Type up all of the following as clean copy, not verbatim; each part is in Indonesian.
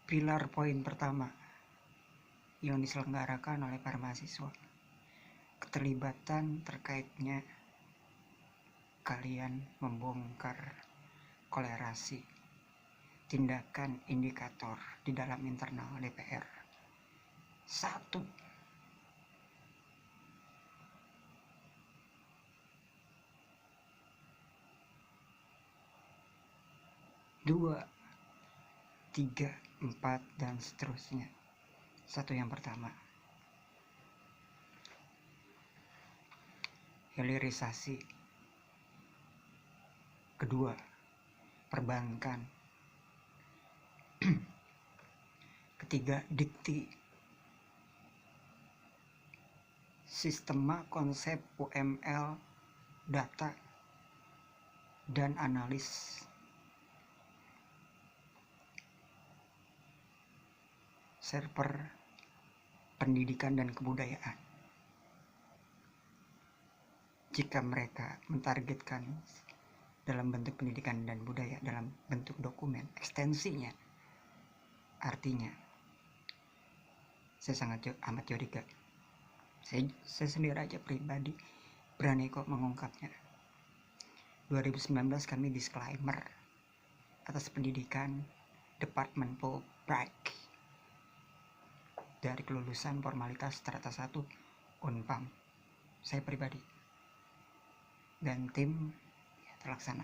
Pilar poin pertama yang diselenggarakan oleh para mahasiswa, keterlibatan terkaitnya kalian membongkar kolerasi tindakan indikator di dalam internal DPR. 1. Dua, 3, 4, dan seterusnya. Satu, yang pertama, hilirisasi. Kedua, perbankan. Ketiga, dikti. Sistema konsep UML, data, dan analis. Server pendidikan dan kebudayaan. Jika mereka mentargetkan dalam bentuk pendidikan dan budaya dalam bentuk dokumen ekstensinya, artinya saya sangat amat curiga. Saya sendiri aja pribadi berani kok mengungkapnya. 2019 kami disclaimer atas pendidikan Departemen Polprek dari kelulusan formalitas strata 1 Unpam. Saya pribadi dan tim terlaksana.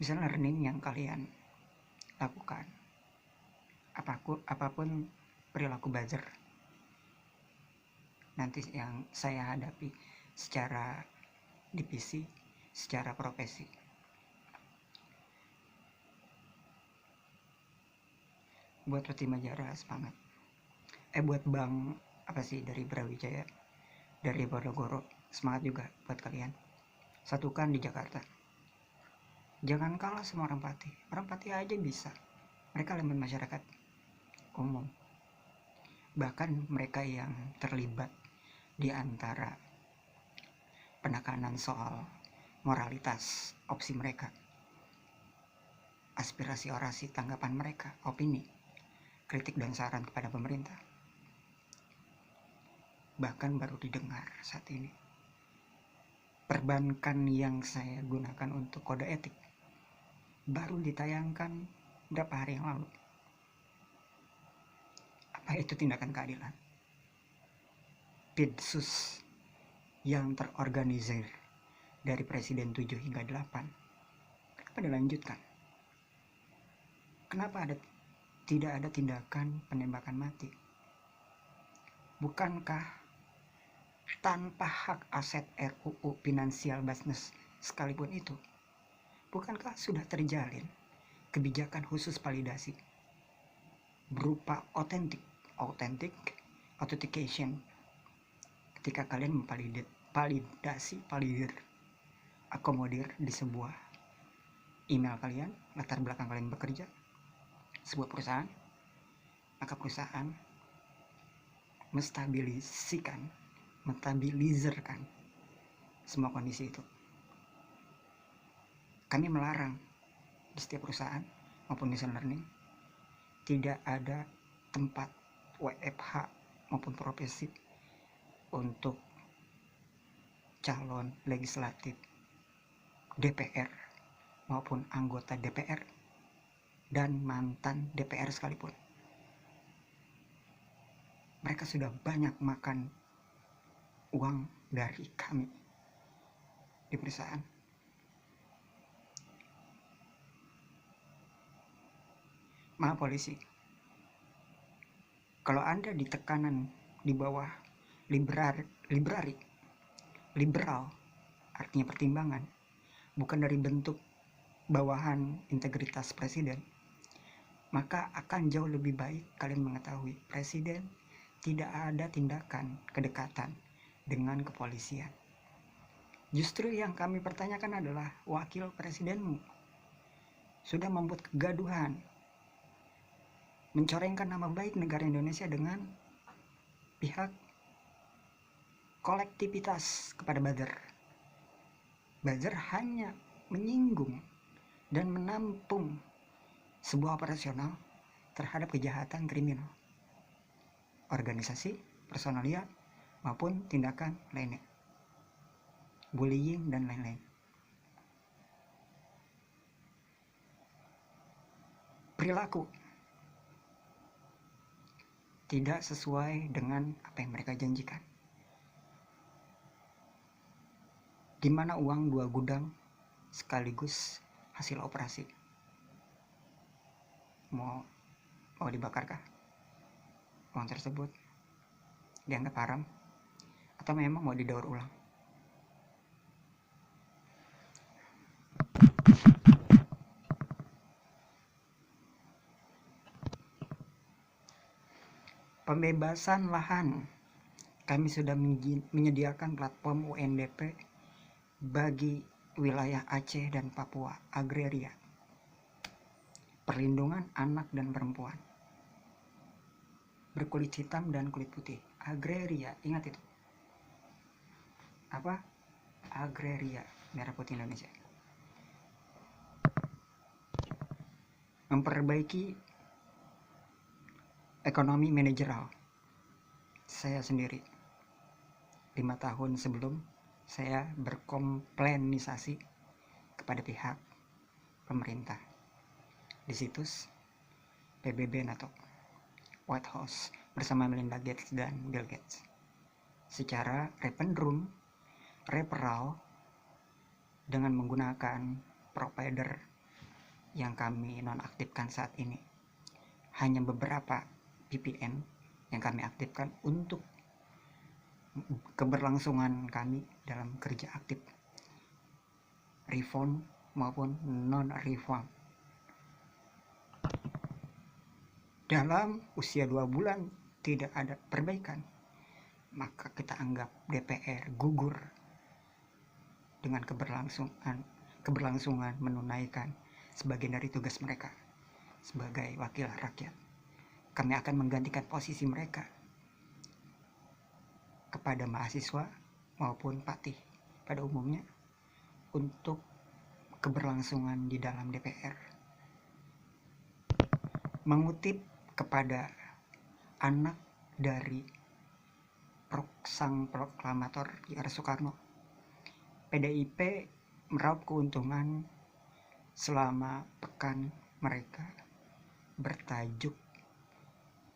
Bisa learning yang kalian lakukan, apapun perilaku buzzer, nanti yang saya hadapi secara divisi, secara profesi. Buat Roti Majara semangat. Buat Bang dari Brawijaya, dari Ponorogo, semangat juga buat kalian. Satukan di Jakarta. Jangan kalah sama orang Pati. Orang Pati aja bisa. Mereka elemen masyarakat umum. Bahkan mereka yang terlibat di antara penekanan soal moralitas opsi mereka, aspirasi, orasi, tanggapan mereka, opini, kritik dan saran kepada pemerintah, bahkan baru didengar saat ini. Perbankan yang saya gunakan untuk kode etik baru ditayangkan berapa hari yang lalu. Apa itu tindakan keadilan? Pidsus yang terorganisir dari Presiden 7 hingga 8, kenapa dilanjutkan? Kenapa tidak ada tindakan penembakan mati? Bukankah tanpa hak aset RUU Finansial Basnas sekalipun itu, bukankah sudah terjalin kebijakan khusus validasi berupa authentication ketika kalian akomodir di sebuah email kalian, latar belakang kalian bekerja sebuah perusahaan, maka perusahaan menstabilizerkan semua kondisi itu. Kami melarang di setiap perusahaan maupun mission learning tidak ada tempat WFH maupun profesi untuk calon legislatif, DPR maupun anggota DPR dan mantan DPR sekalipun. Mereka sudah banyak makan uang dari kami di perusahaan. Maaf polisi, kalau Anda di tekanan di bawah liberal artinya pertimbangan, bukan dari bentuk bawahan integritas presiden, maka akan jauh lebih baik kalian mengetahui presiden tidak ada tindakan kedekatan dengan kepolisian. Justru yang kami pertanyakan adalah wakil presidenmu sudah membuat kegaduhan, mencorengkan nama baik negara Indonesia dengan pihak kolektivitas kepada buzzer. Buzzer hanya menyinggung dan menampung sebuah operasional terhadap kejahatan kriminal, organisasi, personalia, maupun tindakan lainnya, bullying dan lain-lain. Perilaku tidak sesuai dengan apa yang mereka janjikan, di mana uang 2 gudang sekaligus hasil operasi. Mau dibakarkah uang tersebut? Dianggap haram atau memang mau didaur ulang? Pembebasan lahan. Kami sudah menyediakan platform UNDP bagi wilayah Aceh dan Papua, agraria, perlindungan anak dan perempuan, berkulit hitam dan kulit putih, agraria. Ingat itu apa? Agraria, merah putih Indonesia. Memperbaiki ekonomi manajerial. Saya sendiri 5 tahun sebelum saya berkomplainisasi kepada pihak pemerintah di situs PBB NATO, White House, bersama Melinda Gates dan Bill Gates, secara referral dengan menggunakan provider yang kami nonaktifkan saat ini. Hanya beberapa VPN yang kami aktifkan untuk keberlangsungan kami dalam kerja aktif reform maupun non-reform. Dalam usia 2 bulan tidak ada perbaikan, maka kita anggap DPR gugur dengan keberlangsungan menunaikan sebagian dari tugas mereka sebagai wakil rakyat. Kami akan menggantikan posisi mereka kepada mahasiswa maupun patih pada umumnya untuk keberlangsungan di dalam DPR. Mengutip kepada anak dari sang proklamator R. Soekarno, PDIP meraup keuntungan selama pekan mereka bertajuk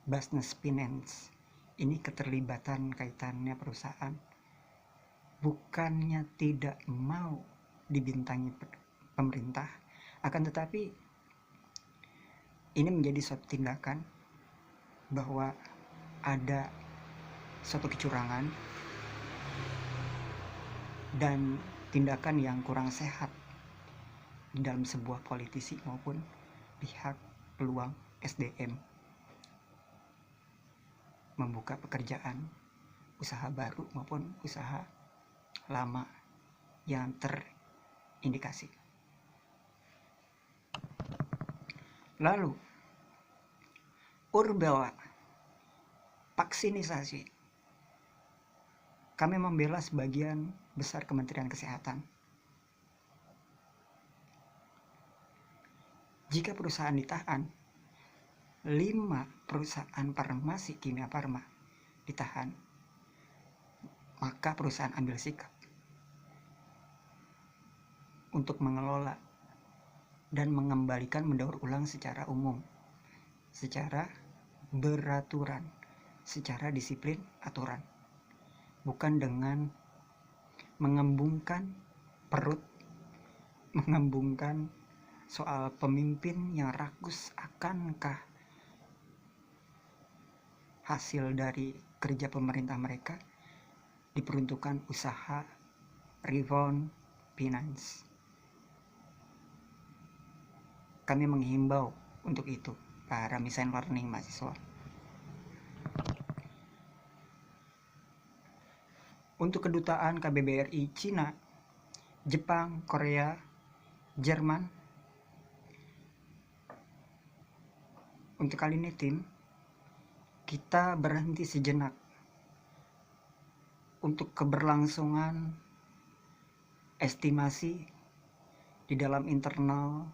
Business Finance. Ini keterlibatan kaitannya perusahaan bukannya tidak mau dibintangi pemerintah, akan tetapi ini menjadi suatu tindakan bahwa ada suatu kecurangan dan tindakan yang kurang sehat di dalam sebuah politisi maupun pihak peluang SDM membuka pekerjaan usaha baru maupun usaha lama yang terindikasi. Lalu Urbela, vaksinisasi. Kami membela sebagian besar Kementerian Kesehatan. Jika perusahaan ditahan, 5 perusahaan farmasi kimia farma ditahan, maka perusahaan ambil sikap untuk mengelola dan mengembalikan mendaur ulang secara umum, secara beraturan, secara disiplin aturan, bukan dengan mengembungkan perut, mengembungkan soal pemimpin yang rakus akankah hasil dari kerja pemerintah mereka diperuntukkan usaha reform finance. Kami menghimbau untuk itu para machine learning mahasiswa. Untuk kedutaan KBBRI Cina, Jepang, Korea, Jerman, untuk kali ini tim kita berhenti sejenak untuk keberlangsungan estimasi di dalam internal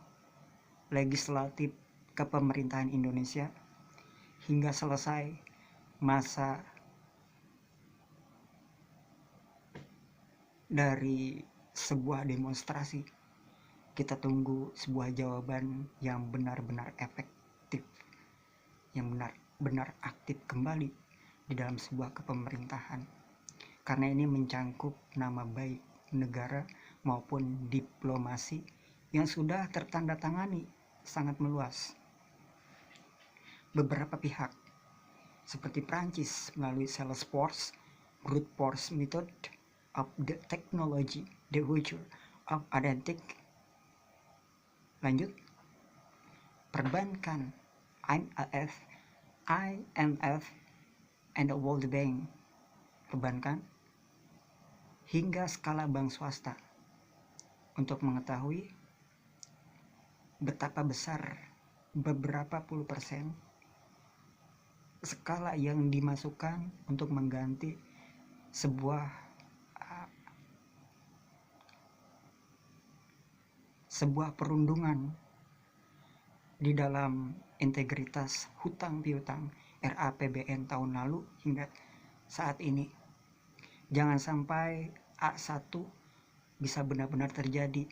legislatif kepemerintahan Indonesia hingga selesai masa dari sebuah demonstrasi. Kita tunggu sebuah jawaban yang benar-benar efektif, yang benar-benar aktif kembali di dalam sebuah kepemerintahan, karena ini mencangkup nama baik negara maupun diplomasi yang sudah tertandatangani sangat meluas. Beberapa pihak seperti Prancis melalui Salesforce, brute force method of the technology, the future of identity. Lanjut, perbankan, IMF and the World Bank, perbankan hingga skala bank swasta untuk mengetahui betapa besar beberapa puluh persen skala yang dimasukkan untuk mengganti sebuah perundungan di dalam integritas hutang piutang RAPBN tahun lalu hingga saat ini. Jangan sampai A1 bisa benar-benar terjadi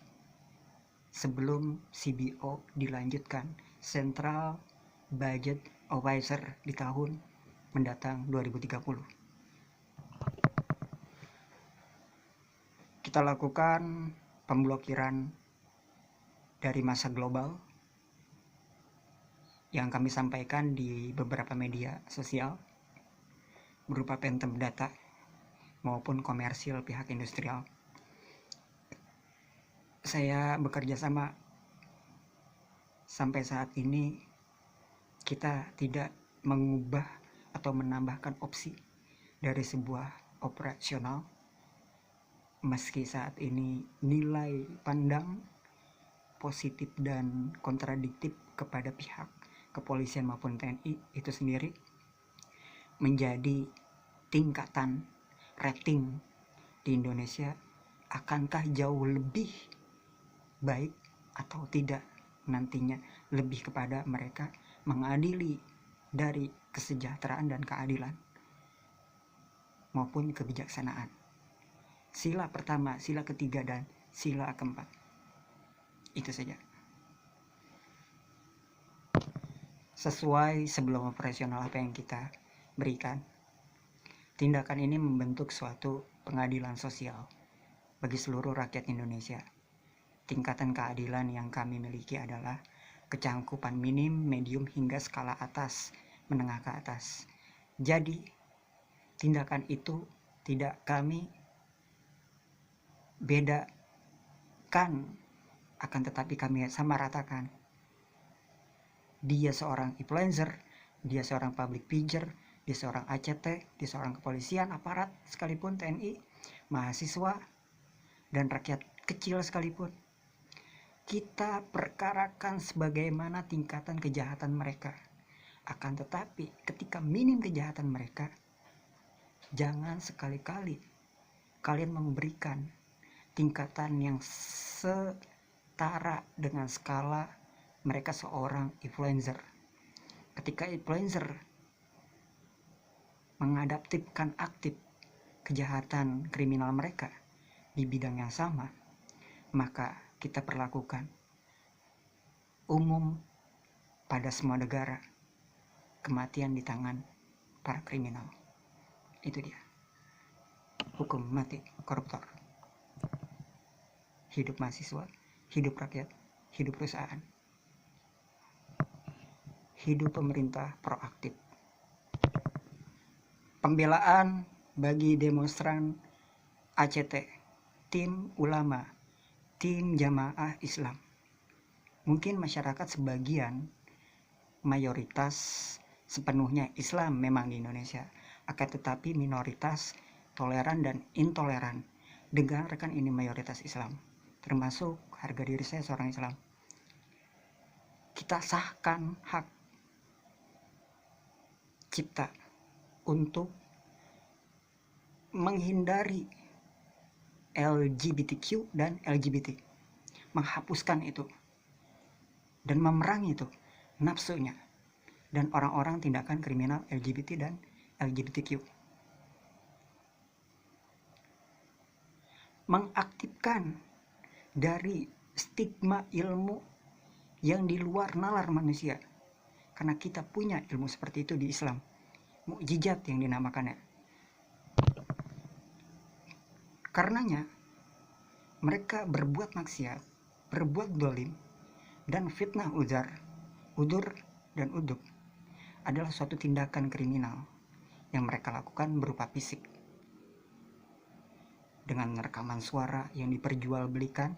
sebelum CBO dilanjutkan, Central Budget Officer, di tahun mendatang 2030. Kita lakukan pemblokiran dari masa global yang kami sampaikan di beberapa media sosial berupa phantom data maupun komersil pihak industrial. Saya bekerja sama sampai saat ini, kita tidak mengubah atau menambahkan opsi dari sebuah operasional, meski saat ini nilai pandang positif dan kontradiktif kepada pihak kepolisian maupun TNI itu sendiri menjadi tingkatan rating di Indonesia, akankah jauh lebih baik atau tidak nantinya, lebih kepada mereka mengadili dari kesejahteraan dan keadilan maupun kebijaksanaan. Sila pertama, sila ketiga, dan sila keempat. Itu saja. Sesuai sebelum operasional apa yang kita berikan, tindakan ini membentuk suatu pengadilan sosial bagi seluruh rakyat Indonesia. Tingkatan keadilan yang kami miliki adalah kecangkupan minim, medium, hingga skala atas, menengah ke atas. Jadi, tindakan itu tidak kami bedakan, akan tetapi kami sama ratakan. Dia seorang influencer, dia seorang public figure, dia seorang ACT, dia seorang kepolisian, aparat sekalipun, TNI, mahasiswa, dan rakyat kecil sekalipun. Kita perkarakan sebagaimana tingkatan kejahatan mereka. Akan tetapi ketika minim kejahatan mereka, jangan sekali-kali kalian memberikan tingkatan yang setara dengan skala mereka seorang influencer. Ketika influencer mengadaptifkan aktif kejahatan kriminal mereka di bidang yang sama, maka kita perlakukan umum pada semua negara, kematian di tangan para kriminal. Itu dia. Hukum mati koruptor. Hidup mahasiswa, hidup rakyat, hidup perusahaan. Hidup pemerintah proaktif. Pembelaan bagi demonstran ACT, tim ulama, tim jamaah Islam. Mungkin masyarakat sebagian mayoritas sepenuhnya Islam memang di Indonesia, akan tetapi minoritas toleran dan intoleran. Dengarkan, ini mayoritas Islam, termasuk harga diri saya seorang Islam. Kita sahkan hak cipta untuk menghindari LGBTQ dan LGBT, menghapuskan itu dan memerangi itu nafsunya dan orang-orang tindakan kriminal LGBT dan LGBTQ. Mengaktifkan dari stigma ilmu yang di luar nalar manusia, karena kita punya ilmu seperti itu di Islam, mukjizat yang dinamakannya. Karenanya mereka berbuat maksiat, berbuat dolim, dan fitnah udur dan udub adalah suatu tindakan kriminal yang mereka lakukan berupa fisik, dengan rekaman suara yang diperjualbelikan,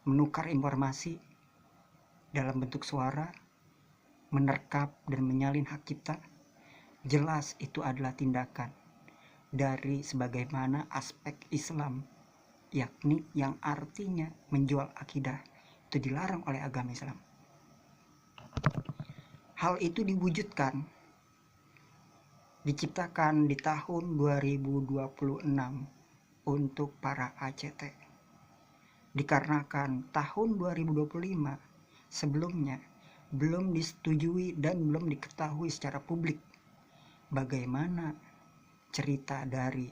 menukar informasi dalam bentuk suara, menerkap dan menyalin hak cipta. Jelas itu adalah tindakan dari sebagaimana aspek Islam, yakni yang artinya menjual akidah, itu dilarang oleh agama Islam. Hal itu diwujudkan, diciptakan di tahun 2026 untuk para ACT, dikarenakan tahun 2025 sebelumnya belum disetujui dan belum diketahui secara publik bagaimana cerita dari